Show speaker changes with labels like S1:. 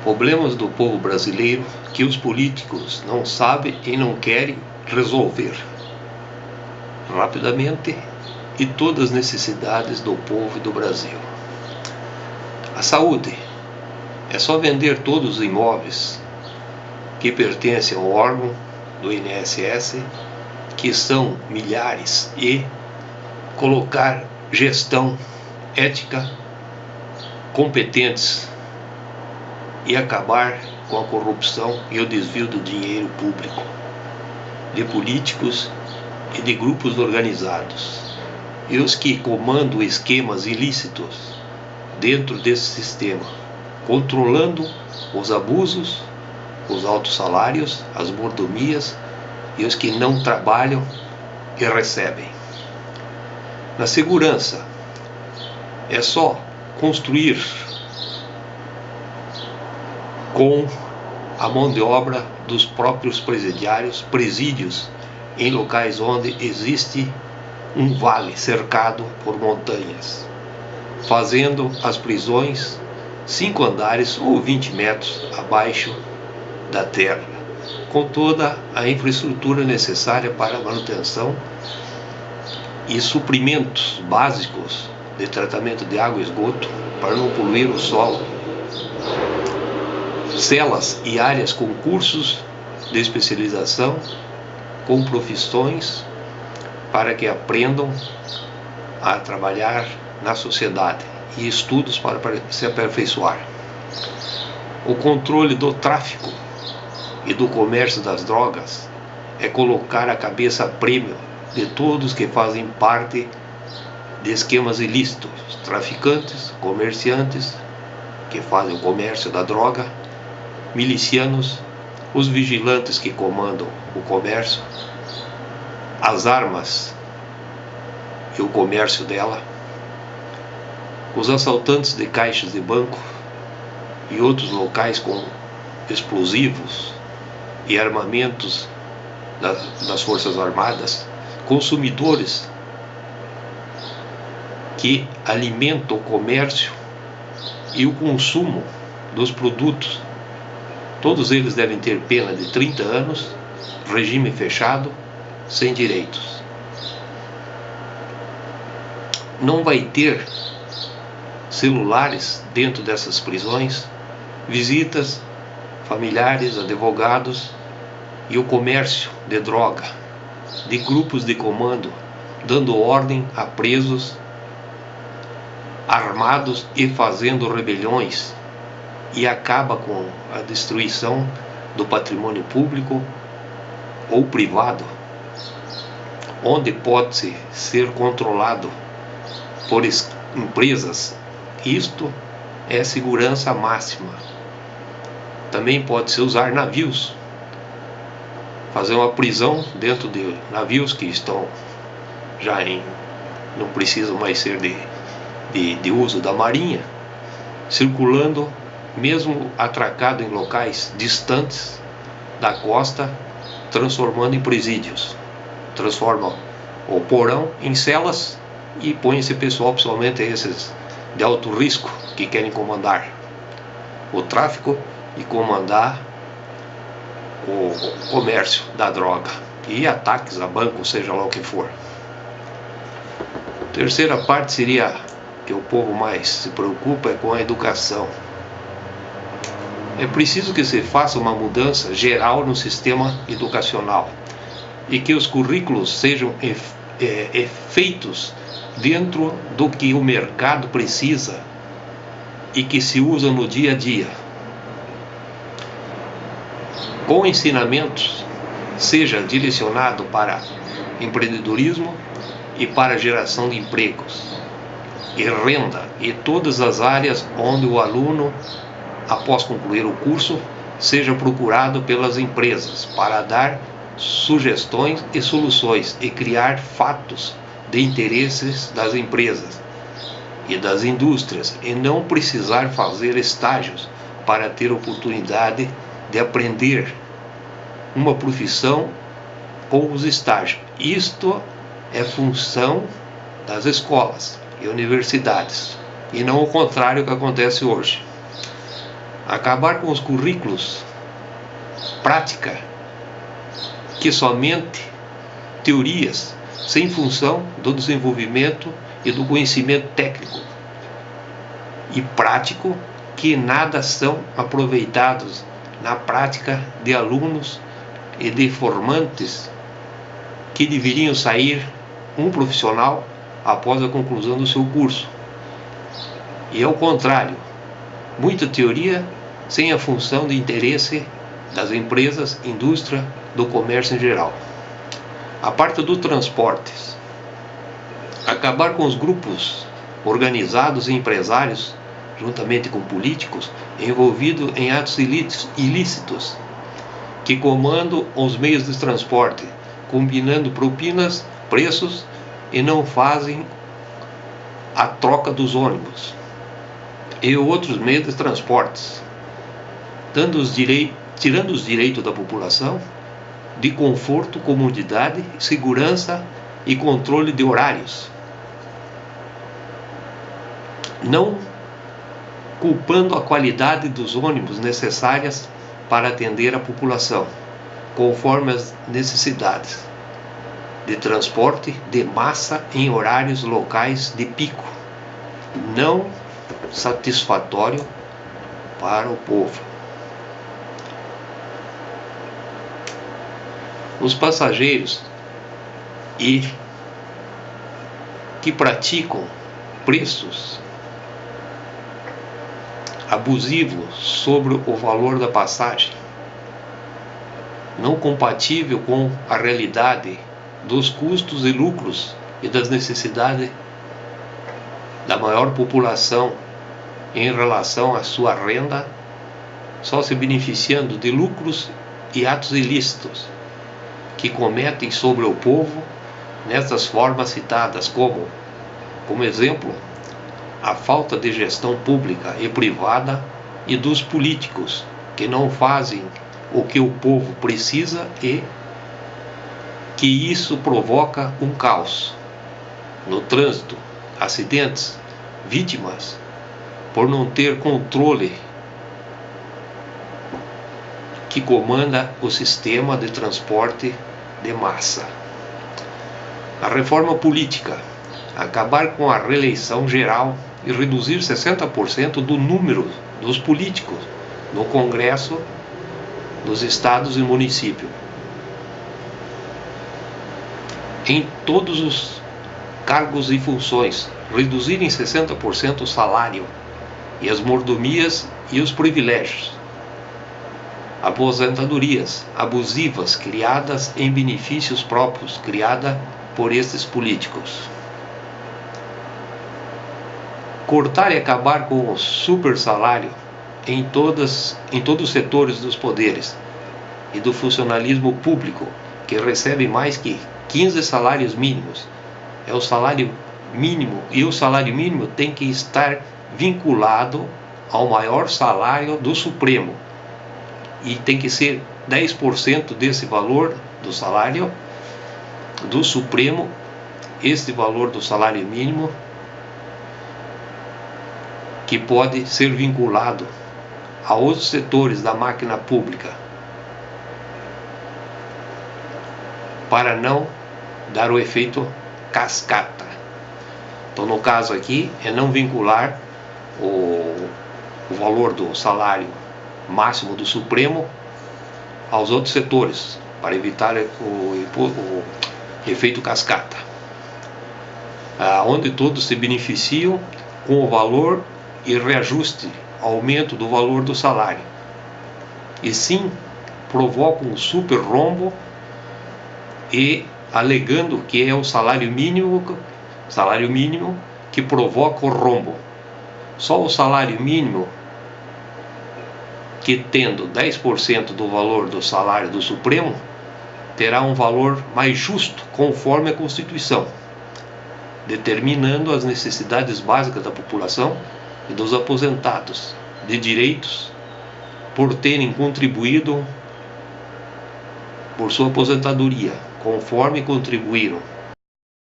S1: Problemas do povo brasileiro que os políticos não sabem e não querem resolver rapidamente, e todas as necessidades do povo e do Brasil. A saúde. É só vender todos os imóveis que pertencem ao órgão do INSS, que são milhares, e colocar gestão ética competentes e acabar com a corrupção e o desvio do dinheiro público de políticos e de grupos organizados, e os que comandam esquemas ilícitos dentro desse sistema, controlando os abusos, os altos salários, as mordomias e os que não trabalham e recebem. Na segurança, é só construir com a mão de obra dos próprios presídios em locais onde existe um vale cercado por montanhas, fazendo as prisões 5 andares ou 20 metros abaixo da terra, com toda a infraestrutura necessária para a manutenção e suprimentos básicos de tratamento de água e esgoto para não poluir o solo, celas e áreas com cursos de especialização, com profissões para que aprendam a trabalhar na sociedade, e estudos para se aperfeiçoar. O controle do tráfico e do comércio das drogas é colocar a cabeça a prêmio de todos que fazem parte de esquemas ilícitos, traficantes, comerciantes que fazem o comércio da droga, milicianos, os vigilantes que comandam o comércio, as armas e o comércio dela, os assaltantes de caixas de banco e outros locais com explosivos e armamentos das Forças Armadas, consumidores que alimentam o comércio e o consumo dos produtos. Todos eles devem ter pena de 30 anos, regime fechado, sem direitos. Não vai ter celulares dentro dessas prisões, visitas, familiares, advogados e o comércio de droga, de grupos de comando, dando ordem a presos armados e fazendo rebeliões, e acaba com a destruição do patrimônio público ou privado, onde pode ser controlado por empresas. Isto é segurança máxima. Também pode-se usar navios, fazer uma prisão dentro de navios que estão já não precisam mais ser de uso da marinha, circulando, mesmo atracado em locais distantes da costa, transformando em presídios. Transformam o porão em celas e põe esse pessoal, principalmente esses de alto risco, que querem comandar o tráfico e comandar o comércio da droga e ataques a banco, seja lá o que for. Terceira parte seria que o povo mais se preocupa é com a educação. É preciso que se faça uma mudança geral no sistema educacional e que os currículos sejam feitos dentro do que o mercado precisa e que se usa no dia a dia, com ensinamentos seja direcionado para empreendedorismo e para geração de empregos e renda, e todas as áreas onde o aluno, após concluir o curso, seja procurado pelas empresas para dar sugestões e soluções e criar fatos de interesses das empresas e das indústrias, e não precisar fazer estágios para ter oportunidade de aprender uma profissão ou os estágios. Isto é função das escolas e universidades, e não o contrário que acontece hoje. acabar com os currículos prática, que somente teorias, sem função do desenvolvimento e do conhecimento técnico e prático, que nada são aproveitados na prática de alunos e de formantes que deveriam sair um profissional após a conclusão do seu curso. E ao contrário, muita teoria sem a função de interesse das empresas, indústria, do comércio em geral. A parte do transportes, acabar com os grupos organizados e empresários, juntamente com políticos, envolvidos em atos ilícitos, que comandam os meios de transporte, combinando propinas, preços, e não fazem a troca dos ônibus e outros meios de transportes, tirando os direitos da população de conforto, comodidade, segurança e controle de horários, não culpando a qualidade dos ônibus necessárias para atender a população, conforme as necessidades de transporte de massa em horários locais de pico, não satisfatório para o povo. Os passageiros e que praticam preços abusivos sobre o valor da passagem, não compatível com a realidade dos custos e lucros e das necessidades da maior população em relação à sua renda, só se beneficiando de lucros e atos ilícitos que cometem sobre o povo nessas formas citadas, como exemplo, a falta de gestão pública e privada e dos políticos que não fazem o que o povo precisa e que isso provoca um caos no trânsito, acidentes, vítimas, por não ter controle que comanda o sistema de transporte de massa. A reforma política, acabar com a reeleição geral e reduzir 60% do número dos políticos no Congresso dos estados e municípios. Em todos os cargos e funções, reduzir em 60% o salário e as mordomias e os privilégios. Aposentadorias abusivas criadas em benefícios próprios, criada por estes políticos. Cortar e acabar com o super salário em todos os setores dos poderes e do funcionalismo público, que recebe mais que 15 salários mínimos. É o salário mínimo, e o salário mínimo tem que estar vinculado ao maior salário do Supremo, e tem que ser 10% desse valor do salário do Supremo, este valor do salário mínimo, que pode ser vinculado a outros setores da máquina pública, para não dar o efeito cascata. Então, no caso aqui, é não vincular o valor do salário máximo do Supremo aos outros setores, para evitar o efeito cascata, onde todos se beneficiam com o valor e reajuste, aumento do valor do salário, e sim provocam um super rombo, e alegando que é o salário mínimo que provoca o rombo. Só o salário mínimo, que tendo 10% do valor do salário do Supremo, terá um valor mais justo, conforme a Constituição, determinando as necessidades básicas da população e dos aposentados de direitos por terem contribuído por sua aposentadoria, conforme contribuíram